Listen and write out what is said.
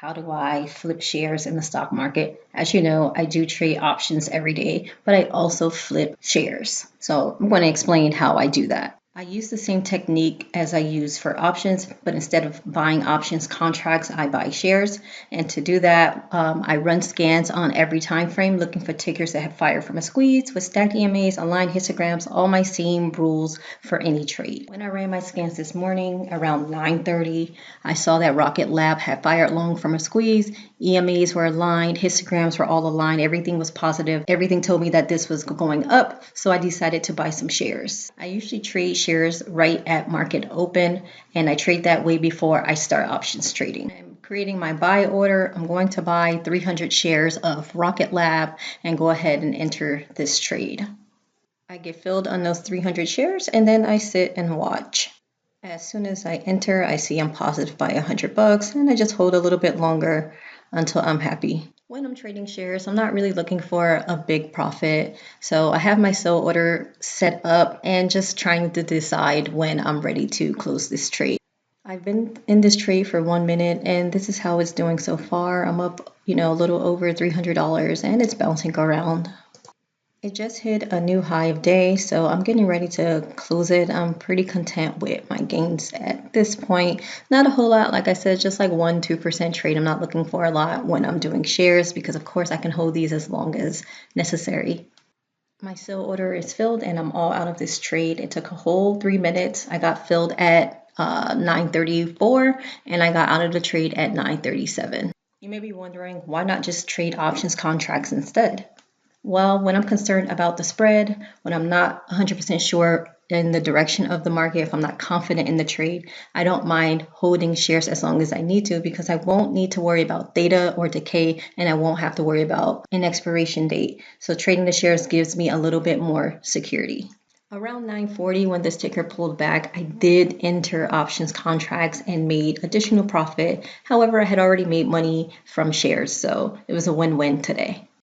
How do I flip shares in the stock market? As you know, I do trade options every day, but I also flip shares. So I'm going to explain how I do that. I use the same technique as I use for options, but instead of buying options contracts, I buy shares. And to do that, I run scans on every time frame, looking for tickers that have fired from a squeeze with stacked EMAs, aligned histograms, all my same rules for any trade. When I ran my scans this morning around 9:30, I saw that Rocket Lab had fired long from a squeeze. EMAs were aligned, histograms were all aligned, everything was positive. Everything told me that this was going up, so I decided to buy some shares. I usually trade shares right at market open, and I trade that way before I start options trading. I'm creating my buy order. I'm going to buy 300 shares of Rocket Lab and go ahead and enter this trade. I get filled on those 300 shares and then I sit and watch. As soon as I enter, I see I'm positive by $100 and I just hold a little bit longer until I'm happy. When I'm trading shares, I'm not really looking for a big profit. So I have my sell order set up and just trying to decide when I'm ready to close this trade. I've been in this trade for 1 minute and this is how it's doing so far. I'm up, a little over $300 and it's bouncing around. It just hit a new high of day, so I'm getting ready to close it. I'm pretty content with my gains at this point. Not a whole lot, like I said, just like 1-2% trade. I'm not looking for a lot when I'm doing shares because, of course, I can hold these as long as necessary. My sell order is filled and I'm all out of this trade. It took a whole 3 minutes. I got filled at 9:34 and I got out of the trade at 9:37. You may be wondering, why not just trade options contracts instead? Well, when I'm concerned about the spread, when I'm not 100% sure in the direction of the market, if I'm not confident in the trade, I don't mind holding shares as long as I need to because I won't need to worry about theta or decay and I won't have to worry about an expiration date. So trading the shares gives me a little bit more security. Around 9:40 when this ticker pulled back, I did enter options contracts and made additional profit. However, I had already made money from shares, so it was a win-win today.